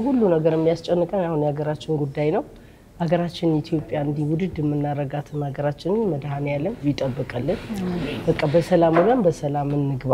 ሁሉ ነገር የሚያስጨንቀን አሁን የሀገራችን ጉዳይ ነው ሀገራችን ኢትዮጵያ እንዲ ውድድ የምናረጋትን ሀገራችንን መድኃኒዓለም ይጠብቅልን በቃ በሰላም ወለን በሰላም እንግባ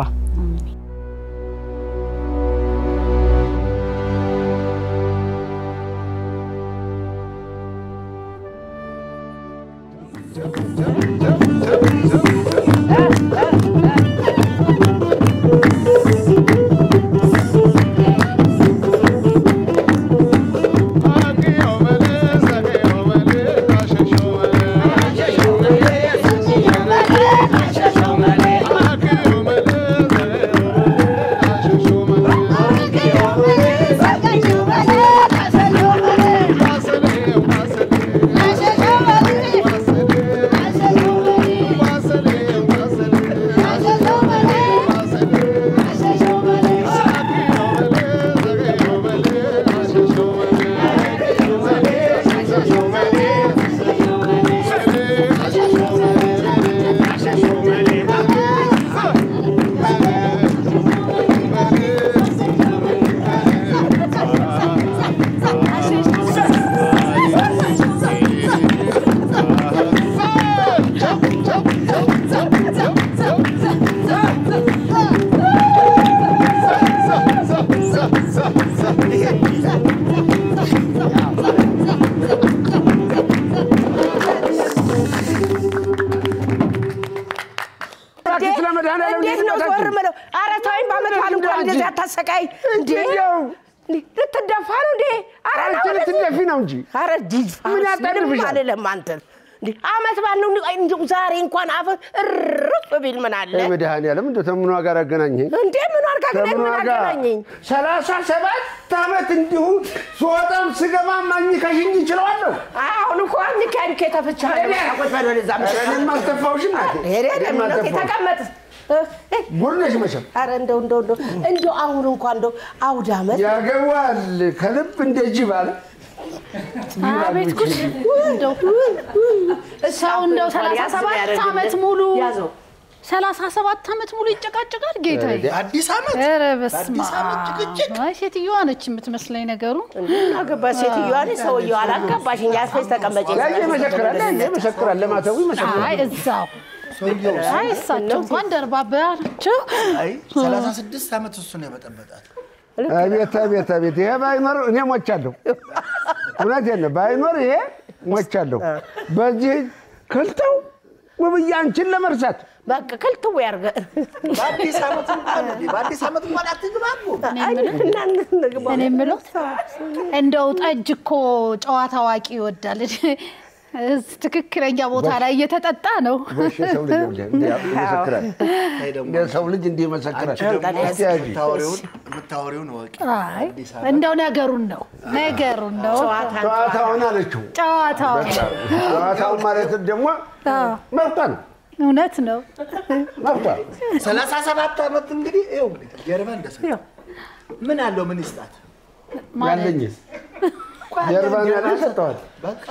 አመት ባለው እንደው ዛሬ እንኳን አፈ እርፍ ቢል ምን አለ መድኃኒዓለም እንደው ተምኗ ጋር አገናኘኝ እንዴ ምን አገናኘኝ 37 አመት እንዲሁ ሶጣም ስገባ ማኝ ከሽኝ ይችላልው አሁን እንኳን ከንከ ተፈቻለ አቆት ወደዛ እኔም አልተፋውሽ ናት ተቀመጥ ጉርነሽ መሸም አረ እንደው አሁን እንኳን እንደው አውድ አመት ያገዋል ከልብ እንደጂ ባለ አቤት ኩሽ እንደው ሰው እንደው 37 አመት ሙሉ ያዘው 37 አመት ሙሉ ይጨቃጨቃል ጌታዬ አዲስ አመት ኧረ በስመ አብ አይ ሴትዮዋ ነች የምትመስለኝ ነገሩ አገባ ሴትዮዋ ነች ሰውየው አላቀባሽኝ ያስፈስ ተቀመጪ መሰከራል ለማተው ይመስላል አይ እዛው ሰውየው አይ እሳቸው እንኳን ደርባባቸው አይ 36 አመት እሱ ነው የበጠበጣት አቤት ይሄ ባይኖር እኔ ሞቻለሁ እውነቴን ነው ባይኖር ይሄ ሞቻለሁ በዚህ ከልተው ወብያንችን ለመርሳት በቃ ከልተው ያርገ በአዲስ አመት እንኳን አትግባቡ እኔ የምለው እንደው ጠጅ እኮ ጨዋታ አዋቂ ይወዳል ትክክለኛ ቦታ ላይ እየተጠጣ ነው ሰው ልጅ ይመሰክራል የሰው ልጅ እንዲህ ይመሰክራል ምታወሪው ነው አይ እንደው ነገሩን ነው ጨዋታውን አለችው ጨዋታው ማለት ደግሞ መርጣን እውነት ነው መርጣ 37 አመት እንግዲህ ይኸው ጀርባ እንደሰው ምን አለው ምን ይስጣት ያለኝስ ጀርባን ያለሰጣት በቃ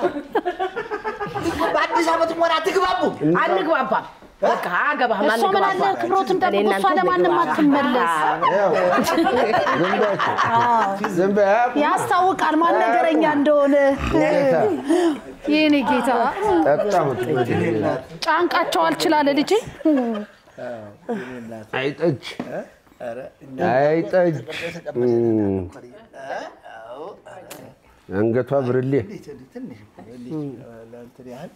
በአዲስ አመት ሞራ ትግባቡ አንግባባ በቃ አገባ ማን ነው ምን አለ ክብሮትን ተቆፋ ለማንም አትመለስ ዘንበያ ያስታውቃል ማን ነገረኛ እንደሆነ የኔ ጌታ ተጣጣሁት ጫንቃቸው አልችላለ ልጅ አይጠጅ አንገቷ ብርሌ ትንሽ ለእንትን ያህል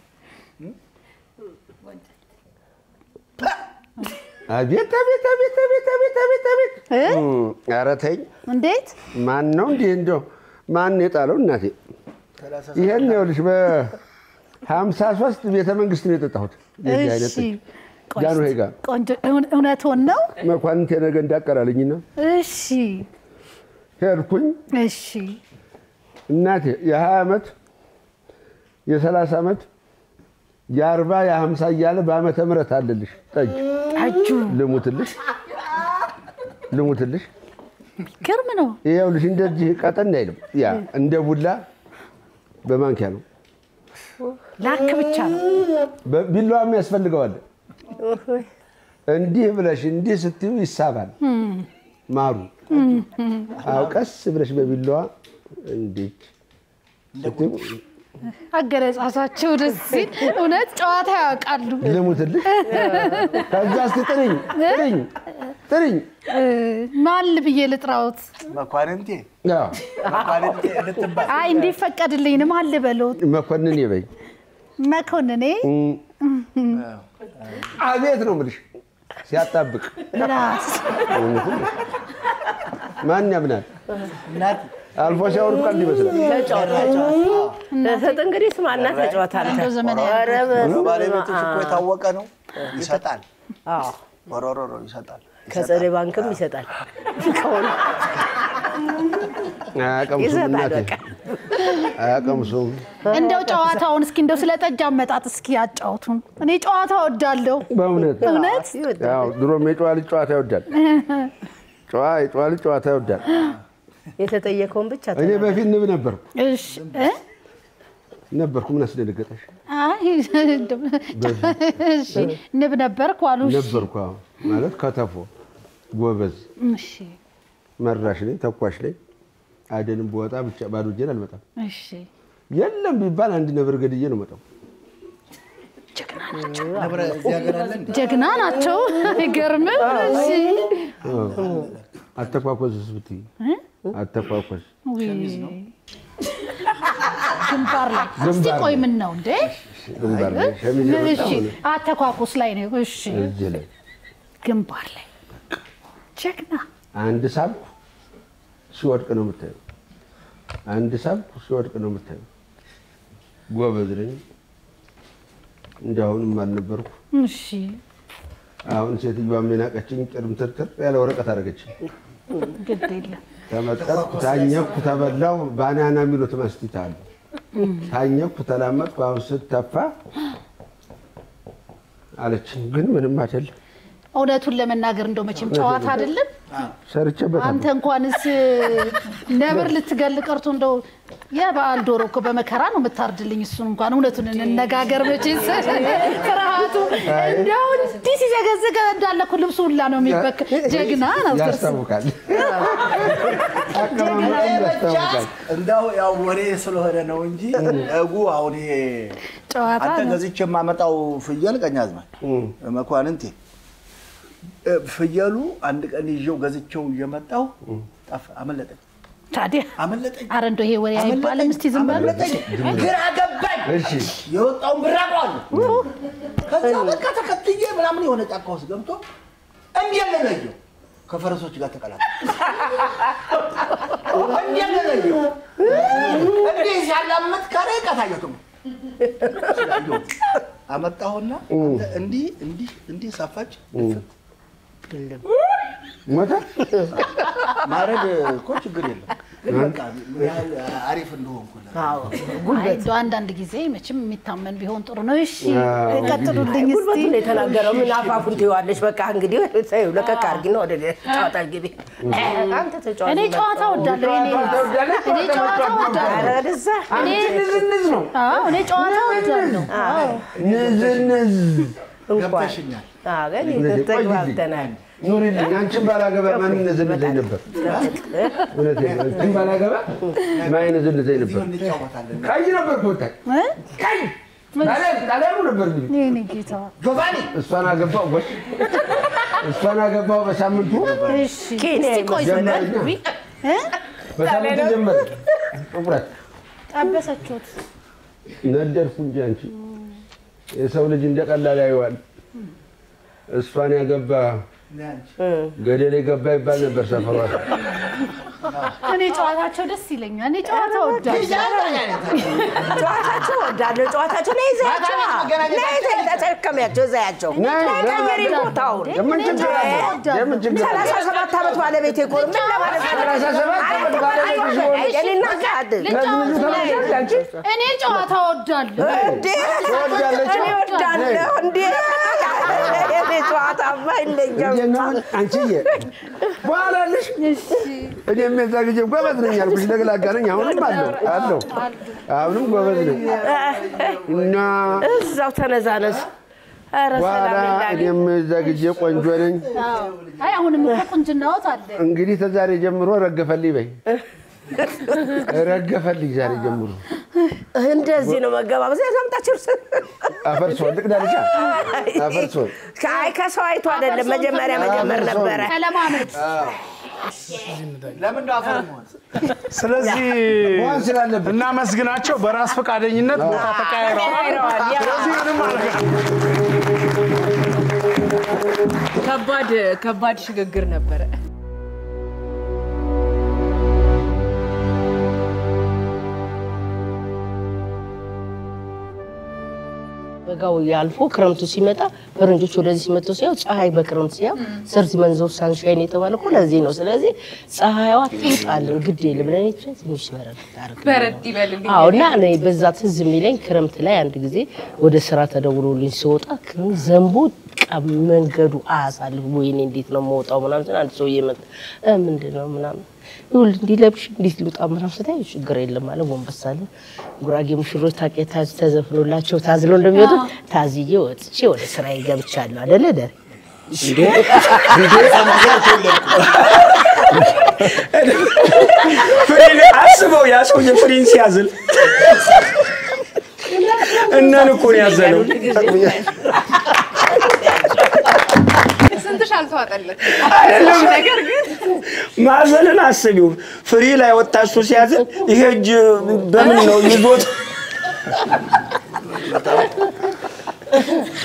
አቤት ኧረ ተይኝ እንዴት ማን ነው እንዴ እንደው ማን የጣለው እናቴ ይሄን ይኸውልሽ በ53 ቤተ መንግስት ነው የጠጣሁት የዚህ አይነት ጃኑ ሄጋ ቆንጆ እውነት ነው መኳንንቴ ነገ እንዳቀራልኝና እሺ ሄድኩኝ እሺ እናቴ የ20 አመት የ30 አመት የ40 የ50 እያለ በአመተ ምህረት አለልሽ ጠጅ ልሙትልሽ ግርም ነው ይኸውልሽ እንደዚህ ቀጠን አይልም ያ እንደ ቡላ በማንኪያ ነው ላክ ብቻ ነው ቢላዋም ያስፈልገዋል እንዲህ ብለሽ እንዲህ ስትዩ ይሳባል ማሩ አውቀስ ብለሽ በቢላዋ እንዴት አገረጻሳቸው ደስ ሲል እውነት ጨዋታ ያውቃሉ። ልሙትልሽ ከዛ እስቲ ጥሪኝ ማል ብዬ ልጥራውት መኳንንቴ አዎ መኳንንቴ ልትባል አይ እንዲፈቀድልኝ ነው ማል በሉት መኮንን ይበይ መኮንኔ አቤት ነው የምልሽ ሲያጣብቅ ራስ ማን ያምናል እናት አልፎ ሲያወር ቃል ይመስላል ተሰጥ እንግዲህ ስማና ተጫዋታለህ እንደው ዘመን ባለቤትሽ እኮ የታወቀ ነው ይሰጣል አዎ ወሮሮሮ ይሰጣል ከጸደ ባንክም ይሰጣል አያቀምሱም እንደው ጨዋታውን እስኪ እንደው ስለጠጅ አመጣጥ እስኪ ያጫውቱን እኔ ጨዋታ ወዳለሁ በእውነት ያው ድሮም የጨዋ ልጅ ጨዋታ ይወዳል የጨዋ ልጅ ጨዋታ ይወዳል የተጠየቀውን ብቻ እኔ በፊት ንብ ነበርኩ እሺ ነበርኩ ምን አስደነገጠሽ አይ እሺ ንብ ነበርኩ አሉሽ ነበርኩ ማለት ከተፎ ጎበዝ እሺ መራሽ ላይ ተኳሽ ላይ አደንም በወጣ ብቻ ባዶ እጄን አልመጣም እሺ የለም ቢባል አንድ ነብር ገድዬ ነው መጣው ጀግና ናቸው ይገርም እሺ አተኳኳስ ብትይ አተኳኳስ ግንባር ላይ እስቲ ቆይ ምን ነው እንዴ ግንባር ላይ ሸሚዝ እሺ አተኳኩስ ላይ ነው እሺ እዚህ ላይ ግንባር ላይ ጀግና አንድ ሳብኩ ሲወድቅ ነው የምታየው አንድ ሳብኩ ሲወድቅ ነው የምታየው ጎበዝ ነኝ እንዳሁንም አልነበርኩ እሺ አሁን ሴትዮዋ የናቀችኝ ቅርም ትርትር ያለ ወረቀት አደረገችኝ ግድ የለም ተመጠጥኩ ታኘኩ ተበላው ባናና የሚሉት መስቲት አለ ታኘኩ ተላመጥኩ አሁን ስተፋ አለችኝ ግን ምንም አይደለም እውነቱን ለመናገር እንደው መቼም ጨዋታ አይደለም ሰርቼበት አንተ እንኳንስ ነብር ልትገል ቀርቶ እንደው የበዓል ዶሮ እኮ በመከራ ነው የምታርድልኝ እሱን እንኳን እውነቱን እንነጋገር መቼስ ፍርሃቱ እንደው እንዲህ ሲዘገዘገ እንዳለ እኮ ልብሱ ሁላ ነው የሚበክ ጀግና ነው ያስታውቃል እንደው ያው ወሬ ስለሆነ ነው እንጂ እጉ አሁን ይሄ ጨዋታ አንተ ነው ገዝቼ የማመጣው ፍየል ቀኛዝማች መኳንንቴ ፍየሉ አንድ ቀን ይዤው ገዝቼው እየመጣው ጠፋ አመለጠኝ ታዲያ አመለጠኝ ኧረ እንደው ይሄ ወሬ አይባልም እስቲ ዝም በሉ ግራ ገባኝ እሺ የወጣውን ብራቋል ከዛ በቃ ተከትዬ ምናምን የሆነ ጫካ ውስጥ ገብቶ እንዲያለለየው ከፈረሶች ጋር ተቀላቀለ እንዲያለለየው እንዲህ ሲያላምጥ ከሬ ቀታየቱም አመጣሁና እንዲህ ሳፋጭ ሞተ ማረድ እኮ ችግር የለም በቃ አሪፍ እንደሆንኩ አዎ ጉልበት አንዳንድ ጊዜ መቼም የሚታመን ቢሆን ጥሩ ነው እሺ ቀጥሉልኝ እስቲ ጉልበቱን የተናገረው ምን አፋፉን ትይዋለሽ በቃ እንግዲህ ተይው ለቀቅ አድርጊ ነው ወደ ጨዋታ ግቢ አንተ ተጫዋች እኔ ጨዋታ ወዳለሁ እኔ ጨዋታ ወዳለሁ አረዛ ንዝንዝ ነው እኔ ጨዋታ ወዳለሁ ንዝንዝ ገብተሽኛል ግን ተግባብተናል ኑሪልኝ አንቺን ባላገባ ማን ንዝንዘኝ ነበር እውነቴን ነው አንቺን ባላገባ ማን ንዝንዘኝ ነበር ቀይ ነበር ኮታይ ቀይ ታዲያ ነበር ልጅ እኔ ጌታ ጆቫኒ እሷን አገባው ወሽ እሷን አገባው በሳምንቱ እሺ እስቲ ቆይ በሳምንቱ ጀመረ ቁጥረት ጠበሰችሁት ነደርኩ እንጂ አንቺ የሰው ልጅ እንደቀላል ያየዋል እሷን ያገባ ገደል የገባ ይባል ነበር ሰፈሯ እኔ ጨዋታቸው ደስ ይለኛል እኔ ጨዋታ ጨዋታቸው ወዳለሁ ጨዋታቸው ላይ ይዛቸው ተከሚያቸው ዛያቸው ነገር ይሞታው የምን ችግር አለ የምን ችግር አለ 37 ዓመት ባለቤቴ እኮ ምን ለማለት 37 ዓመት ባለቤቴ እኔና ካድ እኔ ጨዋታ ወዳለሁ እንዴ ወዳለሁ እንዴ እኔ ጨዋታ ባይለኛው አንቺዬ በኋላልሽ እኔም የዛ ጊዜ ጎበዝ ነኝ አልኩሽ ለግላጋ ነኝ አሁንም አለው አሁንም ጎበዝ ነኝ እና እዛው ተነዛነስ ኧረ በኋላ እኔም የዛ ጊዜ ቆንጆ ነኝ አይ አሁንም እኮ ቁንጅናዎት አለ እንግዲህ ተዛሬ ጀምሮ ረገፈልኝ በይ ረገፈልኝ ዛሬ ጀምሮ እንደዚህ ነው መገባበዝ ያሳምጣችሁ አፈርሶ ልቅዳልቻ አፈርሶ ካይ ከሰው አይቶ አይደለም መጀመሪያ መጀመር ነበር ከለማመድ ለምን ነው አፈርሞን ስለዚህ ዋን ስላለበት እናመስግናቸው በራስ ፈቃደኝነት ቦታ ተቀያይረዋል ስለዚህ ምንም ማለት ከባድ ሽግግር ነበር በጋው ያልፎ ክረምቱ ሲመጣ ፈረንጆች ወደዚህ ሲመጡ ሲያው ፀሐይ በክረምት ሲያው ሰርዝ መንዞር ሳንሻይን የተባለው ለዚህ ነው ስለዚህ ፀሐይዋ ትጣልን ግድ የለም ለኔ ትንሽ በረድ ይበልልኝ አውና እኔ በዛ ትዝ የሚለኝ ክረምት ላይ አንድ ጊዜ ወደ ስራ ተደውሎልኝ ሲወጣ ዘንቦ መንገዱ አሳልፍ ወይኔ እንዴት ነው የምወጣው ምናምን አንድ ሰው ይመጣ ምንድነው ምናምን ሁሉ እንዲለብሽ እንዴት ልውጣ ምናምን ስታይ ችግር የለም ማለት ወንበሳለ ጉራጌ ሙሽሮች ታቀታዝ ተዘፍኖላቸው ታዝሎ እንደሚወጡ ታዝዬ ወጥቼ ወደ ስራዬ ገብቻለሁ አይደለ ደር ፍሬን አስበው ያሰው የፍሬን ሲያዝል እናን እኮ ነው ያዘለው ስንትሽ አልተዋጠለት ነገር ግን ማዘልን አስቢው ፍሬ ላይ ወጣሱ ሲያዝል ይሄ እጅ በምን ነው ይዞት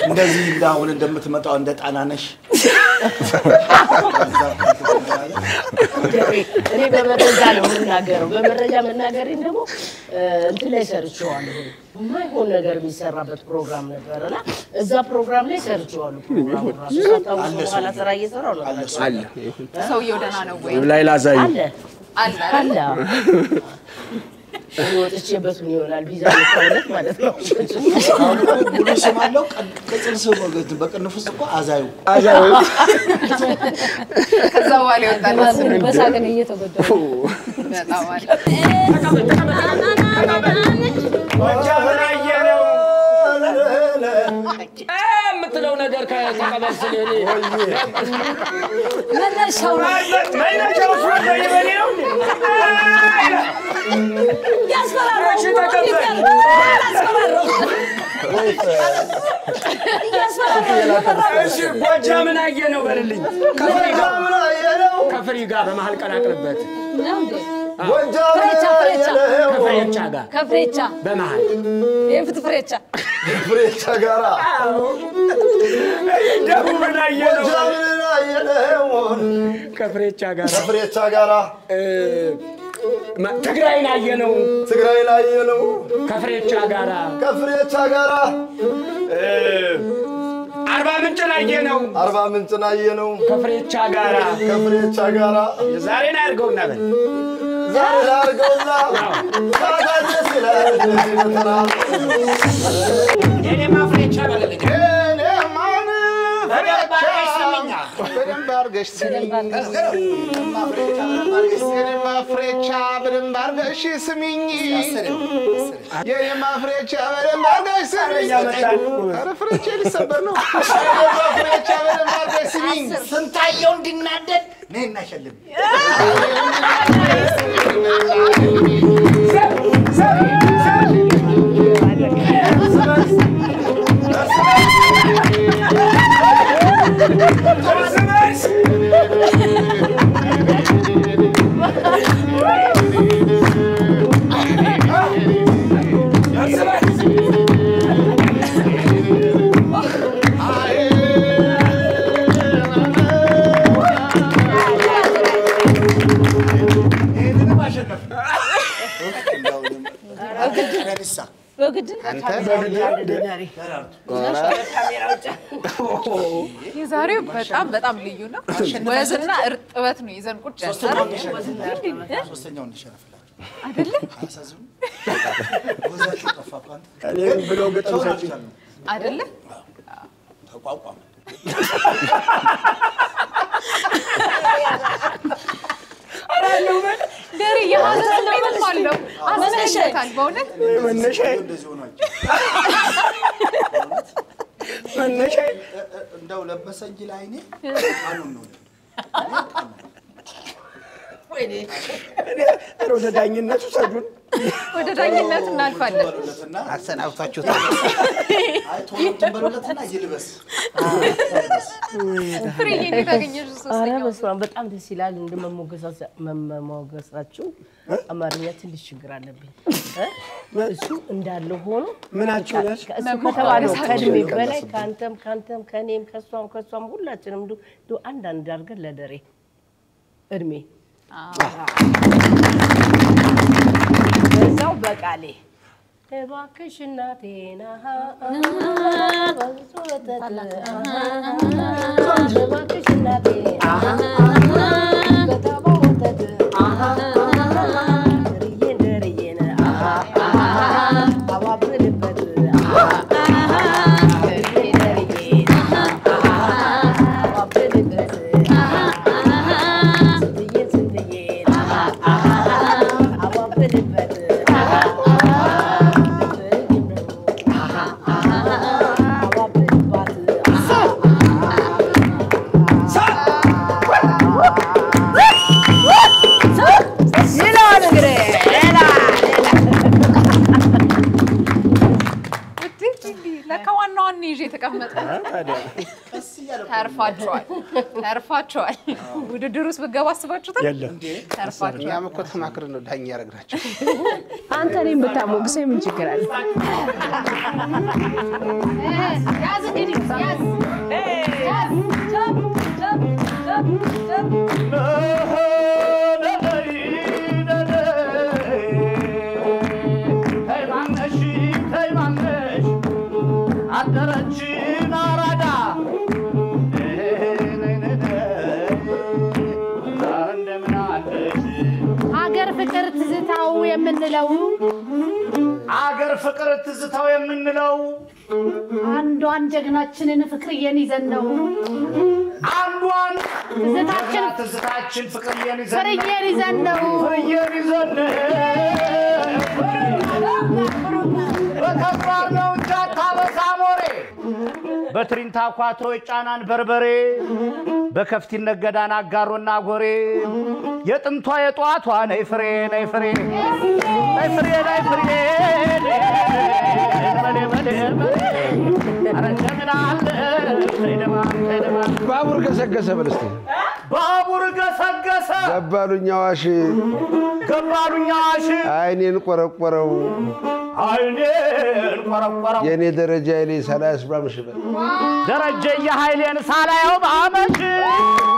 እንደዚህ እንዳሁን እንደምትመጣው እንደ ጣናነሽ እኔ በመረጃ ነው የምናገረው በመረጃ መናገሬን ደግሞ እንትን ላይ ሰርቼዋለሁ ማይሆን ነገር የሚሰራበት ፕሮግራም ነበርና እዛ ፕሮግራም ላይ ሰርቼዋለሁ ፕሮግራሙ ራሱ ታውቃለህ ስራ እየሰራው ነው አለ ሰውየው ደህና ነው ወይ ላይ ላዛይ አለ ወጥቼበት ምን ይሆናል ቪዛ ልታውለት ማለት ነው ሙሉ ስም አለው ቅጽል ስም በቅንፍ ውስጥ እኮ አዛዩ ከዛ በኋላ ይወጣል በሳቅን እየተጎዳ በጣም አለ የምትለው ነገር ከተቀበል ስለኔ መነሻው ያስፈራራሽ እሺ ጎጃምን አየነው በልልኝ ከፍሪ ጋር በመሃል ቀላቅልበት ከፍሬቻ በመሃል የፍትፍሬቻ ጋራ ደቡብን አየነው ከፍሬቻ ጋራ ትግራይን አየነው ከፍሬቻ ጋራ አርባ ምንጭን አየነው ከፍሬቻ ጋራ ዛሬን አድርገውና በል የኔ ማፍሬቻ በለልኝ በደንብ አድርገሽ ስሚኝ በደንብ አድርገሽ ስሚኝ የኔ ማፍሬቻ በደንብ አድርገሽ ስሚኝ ኧረ ፍሬቻ ሊሰበር ነው ማፍሬቻ በደንብ አድርገሽ ስሚኝ ስንታየው እንዲናደድ ነይ እናሸልም የዛሬው በጣም ልዩ ነው ወዝና እርጥበት ነው ይዘን ቁጭ ያለው ሶስተኛው እንሸነፍላለን አይደለ አሳዝኑ ወዛችሁ ተፋፋን እኔም ብለው ገጠም ሰጪ አይደለ ተቋቋመ ደሪ የማዘን ነው አለው አዘነሻል በእውነት መነሻ እንደዚህ ሆናችሁ መነሻ እንደው ለበሰ እንጂ ላይኔ ቃኑን ነው ወደ ዳኝነቱ ሰዱን ወደ ዳኝነቱ እናልፋለን። አሰናብታችሁታል። አይ ቶሎ ተበሉለትና ይልበስ። ፍሬዬ እንዴት አገኘሽ? ኧረ ሶስተኛው በስመ አብ በጣም ደስ ይላል። መሞገሳችሁ አማርኛ ትንሽ ችግር አለብኝ። እሱ እንዳለ ሆኖ ምናችሁ ነሽ? እሱ ከተባለው ከእድሜ በላይ ከአንተም ከእኔም ከእሷም ሁላችንም እንደው አንዳንድ አድርገን ለደሬ እድሜ በዛው በቃሌ እባክሽ እናቴና እባክሽ እናቴ ከተማው ወተት ደርዬን አባብልበት ደርዬን አባብልበት ስንትዬን አባብልበት ተርፋችኋል። ውድድር ውስጥ ብትገባ አስባችሁታል? ተርፋችኋል። እኛም እኮ ተማክረን ነው ዳኛ ያረግናቸው። አንተ እኔን ብታሞግሰኝ ምን ችግር አለ? ያዝ እንግዲህ ያዝ ፍቅር ትዝታው የምንለው አገር ፍቅር ትዝታው የምንለው አንዷን ጀግናችንን ፍቅርዬን ይዘን ነው አንዷን ትዝታችን ፍቅርዬን ይዘን ነው በከባድ ነው እንጂ አታበሳሞሬ በትሪንታ ኳትሮ ጫናን በርበሬ በከፍቲ ነገዳን አጋሮና ጎሬ የጥንቷ የጧቷ ነይ ፍሬ ባቡር ገሰገሰ በለስተ ባቡር ገሰገሰ ገባሉኛ ዋሽ አይኔን ቆረቆረው የኔ ደረጃ ይሌ ሳላስ ባምሽ በል ደረጃ የኃይሌን ሳላየው ባመሽ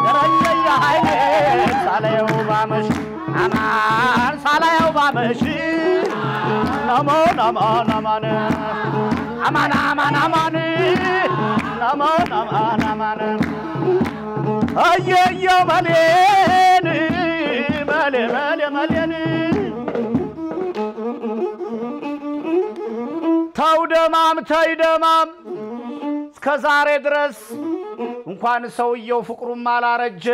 ደረጃ የኃይሌን ሳላየው ባመሽ አማን ሳላየው ባመሽ አማን አየየው መሌን ተውደማም እስከ ዛሬ ድረስ እንኳን ሰውየው ፍቅሩም አላረጀ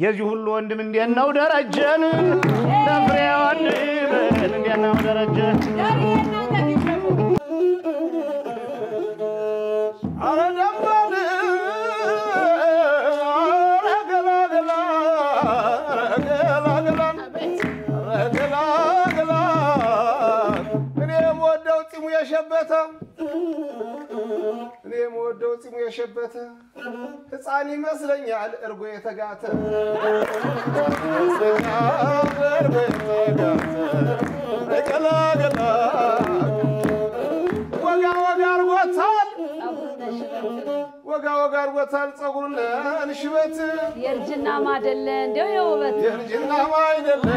የዚህ ሁሉ ወንድም እንዴት ነው ደረጀን ለፍሬ ወንድም እንዴት ነው ደረጀ እኔም ወደው ፂሙ የሸበተ ሕፃን ይመስለኛል እርጎ የተጋተ ገላገላ ወጋ አርጎታል ጸጉሩን እንሽበት የእርጅናማ አይደለ እንደው የውበት የእርጅናማ አይደለ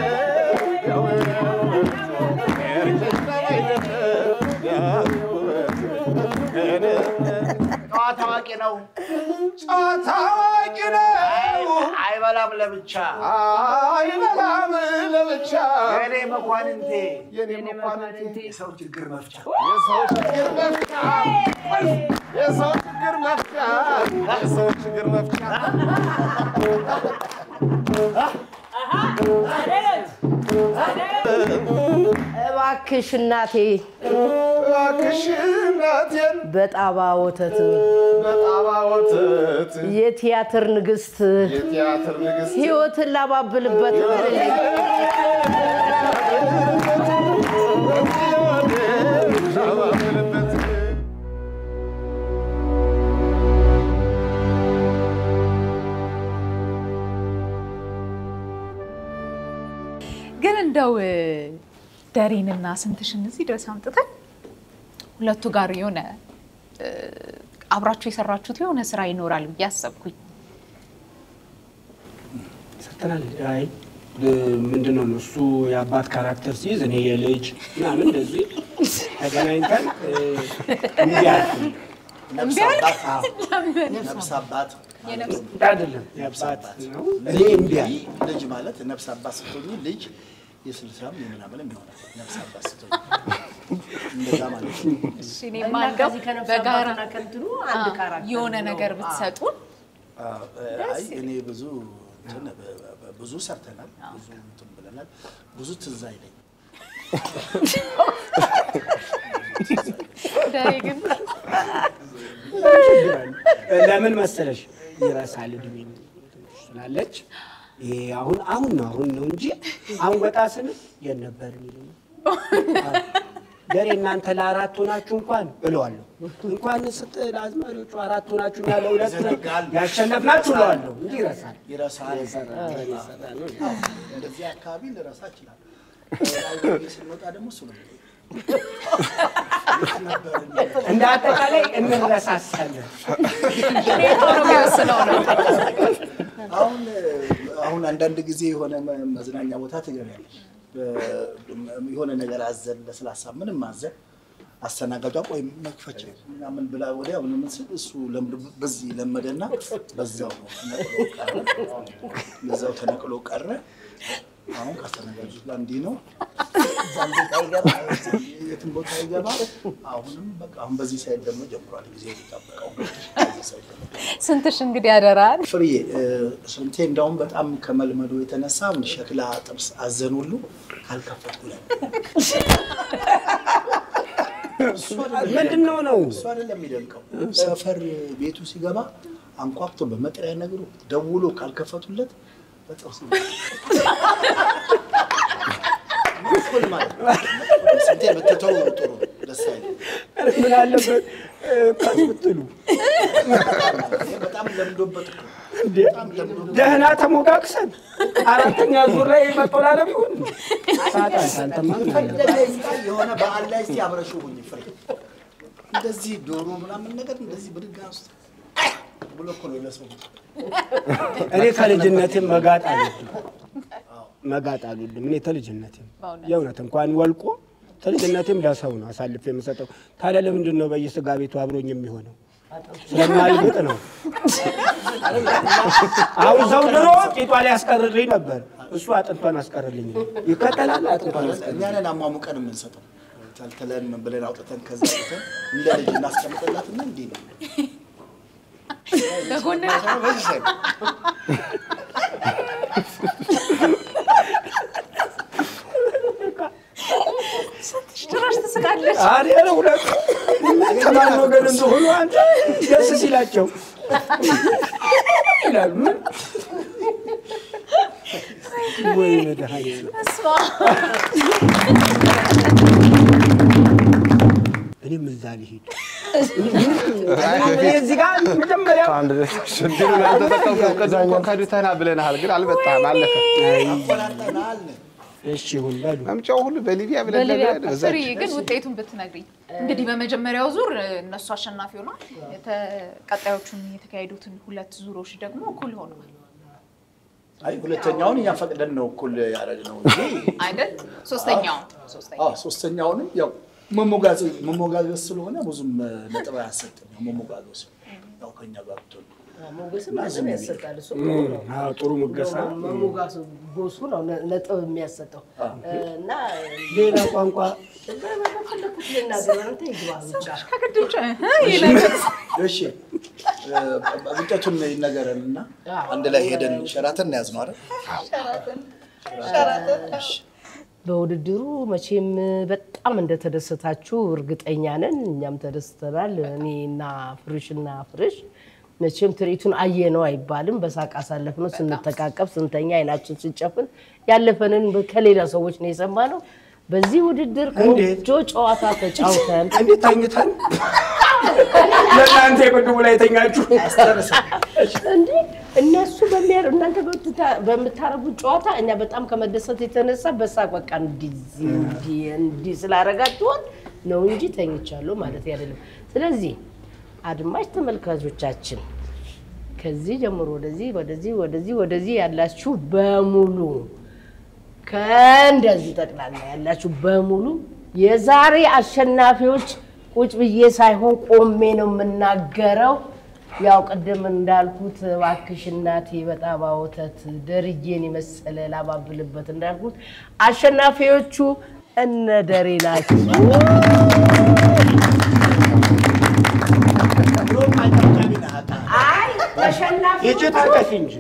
ጨዋታ አዋቂ ነው አይበላም ለብቻ የኔ መኳንንቴ የሰው ችግር መፍቻ እባክሽ እናቴ በጣባ ወተት የቲያትር ንግስት ህይወትን ላባብልበት ግን እንደው ደሬንና ስንትሽን እዚህ ድረስ አምጥተን ሁለቱ ጋር የሆነ አብራችሁ የሰራችሁት የሆነ ስራ ይኖራል ብዬ አሰብኩኝ። ሰተናል። አይ ምንድነው እሱ የአባት ካራክተር ሲይዝ እኔ የልጅ ምናምን እንደዚህ ተገናኝተን ነፍስ አባት አይደለም የአባት ነው። እኔ እንዲያል ልጅ ማለት ነፍስ አባት ስትሆኚ ልጅ የስልሳም የምናምንም ይሆናል። ነፍስ አባት ስትሆኚ እንደዛ ማለት ነው። እሺ እኔ ማንገው በጋራ ከንትሩ አንድ ካራክተር የሆነ ነገር ብትሰጡን። አይ እኔ ብዙ ሰርተናል፣ ብዙ እንትን ብለናል፣ ብዙ ትዝ አይለኝ። ደሬግን ለምን መሰለሽ ይረሳል እድሜ ስላለች ይሄ አሁን ነው እንጂ አሁን ወጣ ስንል የነበር የሚለው ደሬ እናንተ ለአራት ሆናችሁ እንኳን እለዋለሁ እንኳን ስትል አዝማሪዎቹ አራት ሆናችሁ ያለ ሁለት ያሸነፍናችሁ እለዋለሁ እንጂ ይረሳል። እንደዚህ አካባቢ ልረሳ ይችላል። ስንወጣ ደግሞ እሱ ነው እንደ አጠቃላይ እንረሳሳለን። አሁን አንዳንድ ጊዜ የሆነ መዝናኛ ቦታ ትገኛለሽ። የሆነ ነገር አዘል ለስላሳ ምንም አዘል አስተናጋጇ ቆይ መክፈቻ ምናምን ብላ ወዲያው ምን ስል እሱ በዚህ ለመደና በዛው ተነቅሎ ቀረ። አሁን ካስተናጋጁ ጋር እንዲህ ነው የትም ቦታ ይገባ። አሁንም በቃ አሁን በዚህ ሳይድ ደግሞ ጀምሯል ጊዜ ይጣበቃው። ስንትሽ እንግዲህ ያደራል ፍሪዬ ስንቴ እንደውም በጣም ከመልመዱ የተነሳ ሸክላ ጥብስ አዘን ሁሉ ካልከፈትኩ ምንድነው ነው እሱ አይደለም የሚደንቀው። ሰፈር ቤቱ ሲገባ አንኳኩቶ በመጥሪያ ነገሩ ደውሎ ካልከፈቱለት በጥብስ ኩል ማለት ስንቴ በተተው ጥሩ ደስ አይልም። ምን አለበት ካስብትሉ በጣም ለምዶበት ደህና ተሞጋግሰን አራተኛ ዙር ላይ መጥቶላለም ይሁን ሳንተማ የሆነ በዓል ላይ እስቲ አብረሽው ሁኝ ፍሬ እንደዚህ ዶሮ ምናምን ነገር እንደዚህ ብድጋ ውስጥ ብሎ እኮ ነው ለሰው። እኔ ከልጅነቴም መጋጥ አልወድም። እኔ ከልጅነቴም የእውነት እንኳን ወልቆ ከልጅነቴም ለሰው ነው አሳልፌ የምሰጠው። ታዲያ ለምንድን ነው በየስጋ ቤቱ አብሮኝ የሚሆነው? ስለማልግጥ ነው። አሁን ሰው ድሮ ቂጧ ላይ ያስቀርልኝ ነበር፣ እሱ አጥንቷን አስቀርልኝ። ይከተላል አጥንቷን አስቀርልኝ። እኛን አሟሙቀን የምንሰጠው ተልተለን ምን ብለን አውጥተን ከዛ አውጥተን እንደ ልጅ እናስቀምጥላትና እንዲህ ነው በጎን ስትሽራሽ ተስቃለች። አሬ ሁለት ተማን ወገን እንደሆኑ አንተ ደስ ሲላቸው ይላሉ። ወይ መድኃኔ እኔም እዛ ልሂድ። እዚህ ጋር መጀመሪያ አንድ ሽድሩ ላይ ተጠቀምኩ። ከዛኛው ካዱታና ብለናል ግን አልመጣም አለፈ። እሺ ሁሉ ባሉ አምጫው ሁሉ በሊቢያ ብለናል። በዛሬ ግን ውጤቱን ብትነግሪኝ። እንግዲህ በመጀመሪያው ዙር እነሱ አሸናፊ ሆኗል። ቀጣዮቹን የተካሄዱትን ሁለት ዙሮች ደግሞ እኩል ሆነዋል። አይ ሁለተኛውን እኛ ፈቅደን ነው እኩል ያደረግነው እንጂ አይደል? ሶስተኛውን ያው መሞጋገስ ስለሆነ ብዙም ነጥብ አያሰጥም። መሞጋገስ ያው ከኛ ጋር ብትሆን ሞገስም ነጥብ ያሰጣል። እሱ ጥሩ ሙገሳ መሞጋሱ ጎሱ ነው ነጥብ የሚያሰጠው እና ሌላ ቋንቋ በፈለኩት ልናገር አንተ ይግባ ብቻ ከግድጭ ይላል። እሺ ውጤቱን ይነገረንና አንድ ላይ ሄደን ሸራተን ያዝነው አይደል? ሸራተን በውድድሩ መቼም በጣም እንደተደሰታችሁ እርግጠኛ ነን። እኛም ተደስተናል። እኔና ፍርሽ መቼም ትርኢቱን አየነው አይባልም። በሳቅ አሳለፍነው፣ ስንተቃቀፍ፣ ስንተኛ፣ አይናችን ሲጨፍን ያለፈንን ከሌላ ሰዎች ነው የሰማነው። በዚህ ውድድር ቆንጆ ጨዋታ ተጫውተን ተኝተን ለእናንተ የቅድሙ ላይ ተኛችሁ እንዴ እነሱ እናንተ በምታረጉት ጨዋታ እኛ በጣም ከመደሰት የተነሳ በሳቅ በቃ እንዲህ ስላረጋችሁን ነው እንጂ ተኝቻለሁ ማለት አይደለም። ስለዚህ አድማጭ ተመልካቾቻችን ከዚህ ጀምሮ ወደዚህ ያላችሁ በሙሉ ከእንደዚህ ጠቅላላ ያላችሁ በሙሉ የዛሬ አሸናፊዎች ቁጭ ብዬ ሳይሆን ቆሜ ነው የምናገረው። ያው ቀደም እንዳልኩት እባክሽ እናቴ በጣም ወተት ደርጄን የመሰለ ላባብልበት እንዳልኩት አሸናፊዎቹ እነ ደሬ ናቸው። አይ ተሸናፊ የጨታቀሽ እንጂ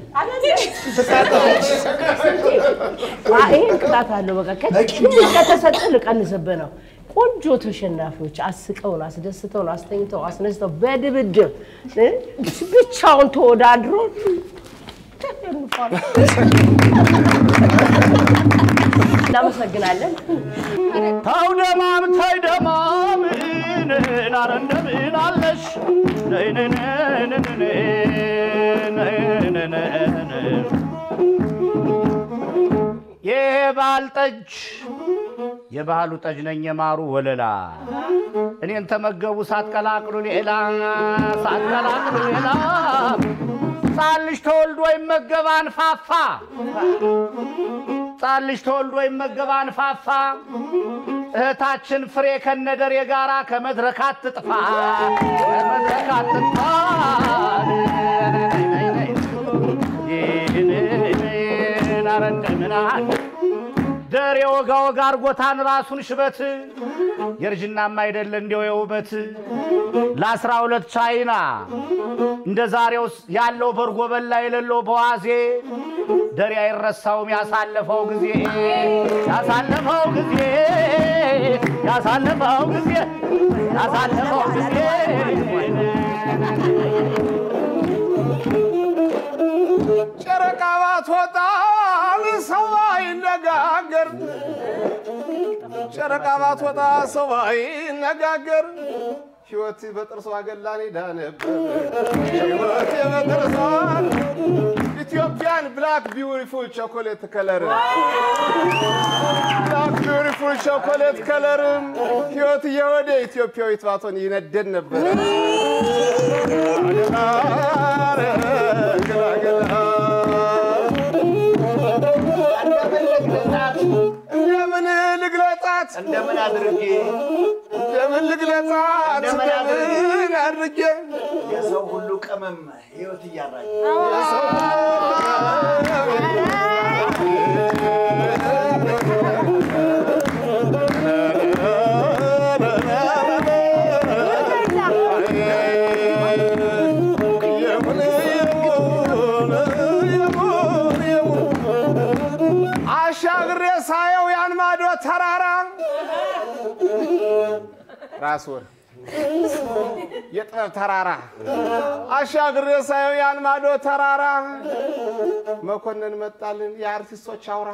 ይሄን ቅጣት አለው። በቃ ከተሰጠ ልቀንስብህ ነው። ቆንጆ ተሸናፊዎች አስቀውን፣ አስደስተውን፣ አስተኝተው፣ አስነስተው በድብድብ ብቻውን ተወዳድሮ ተሸንፏል። እናመሰግናለን። ተው ደማም ተይ ደማም ኧረ እንደምን አለሽ የባህሉ ጠጅ ነኝ የማሩ ወለላ እኔን ተመገቡ ሳትቀላቅሉ ሌላ ጻልሽ ተወልዶ ይመገባን ፋፋ ጻልሽ ተወልዶ ይመገባን ፋፋ እህታችን ፍሬ ከነደር የጋራ ከመድረክ አትጥፋ ደሬ ወጋ አርጎታን ራሱን ሽበት የርጅናማ አይደለ እንደው የውበት ለ12 ቻይና እንደ ዛሬው ያለው በርጎ በላ የሌለው በዋዜ ደሬ አይረሳውም ያሳለፈው ጊዜ ጨረቃ ባትወጣ ሰው አይነጋገር ጨረቃ ባትወጣ ሰው አይነጋገር ሕይወት በጥርሷ ገላኔ ዳነበር ሕይወት በጥርሷ ኢትዮጵያን ብላክ ቢዩቲፉል ቾኮሌት ከለር ብላክ ቢዩቲፉል ቾኮሌት ከለር ሕይወት የወደ ኢትዮጵያዊት ባትሆን ይነደድ ነበር እንደምን አድርጌ የሰው ሁሉ ቅመም ሕይወት እያራኝ አሻግሬ ሳየው ያን ማዶ ተራራ ራስ ወር የጥበብ ተራራ አሻግሬ ሳየው ያን ማዶ ተራራ መኮንን መጣልን የአርቲስቶች አውራ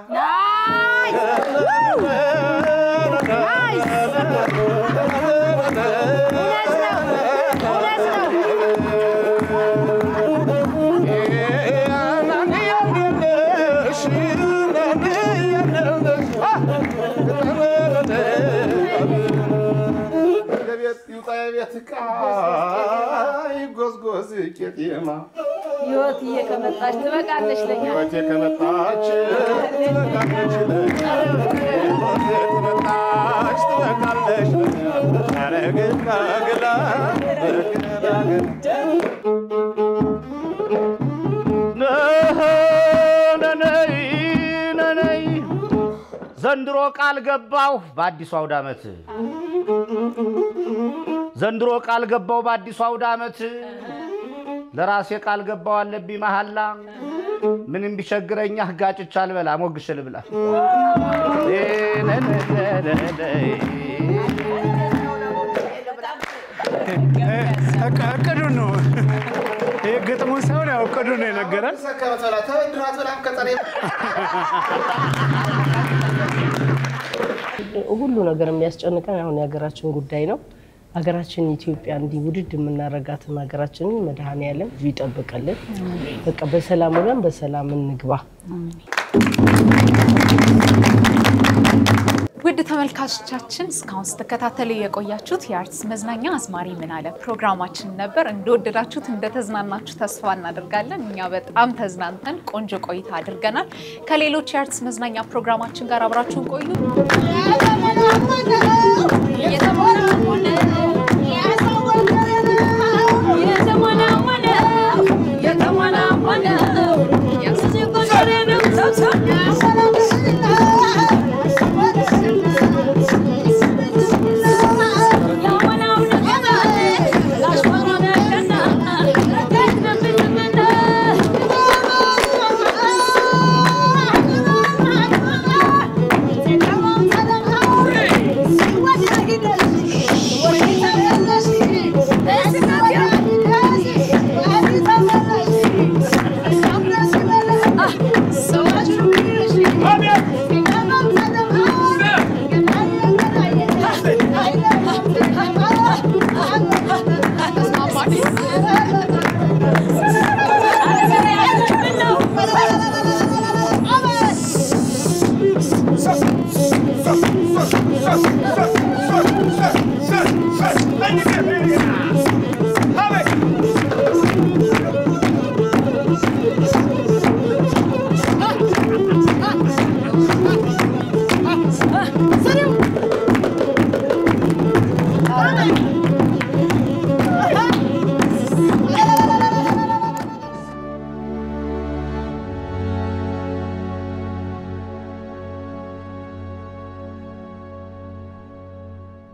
ጎዝጎዝ ቄጤማ ሕይወት እየከመጣች ትበቃለች ለኛ ሕይወት የከመጣች ትበቃለች ለኛ ትበቃለች አረግና ገላ ዘንድሮ ቃል ገባው በአዲሱ አውደ ዓመት ዘንድሮ ቃል ገባው በአዲሱ አውደ ዓመት ለራሴ ቃል ገባው አለብኝ መሐላ ምንም ቢቸግረኛ ጋጭቻ አልበላ ሞግሽ ልብላ እቅዱን ነው ግጥሙን ሳይሆን ያው እቅዱን ነው የነገረን። ሁሉ ነገር የሚያስጨንቀን አሁን የሀገራችን ጉዳይ ነው። ሀገራችን ኢትዮጵያ እንዲህ ውድድ የምናረጋትን ሀገራችንን መድኃኔዓለም ይጠብቅልን። በቃ በሰላም ወለን በሰላም እንግባ። ውድ ተመልካቾቻችን እስካሁን ስትከታተሉ የቆያችሁት የአርትስ መዝናኛ አዝማሪ ምን አለ ፕሮግራማችን ነበር። እንደወደዳችሁት እንደተዝናናችሁ ተስፋ እናደርጋለን። እኛ በጣም ተዝናንተን ቆንጆ ቆይታ አድርገናል። ከሌሎች የአርትስ መዝናኛ ፕሮግራማችን ጋር አብራችሁን ቆዩ። Let's go.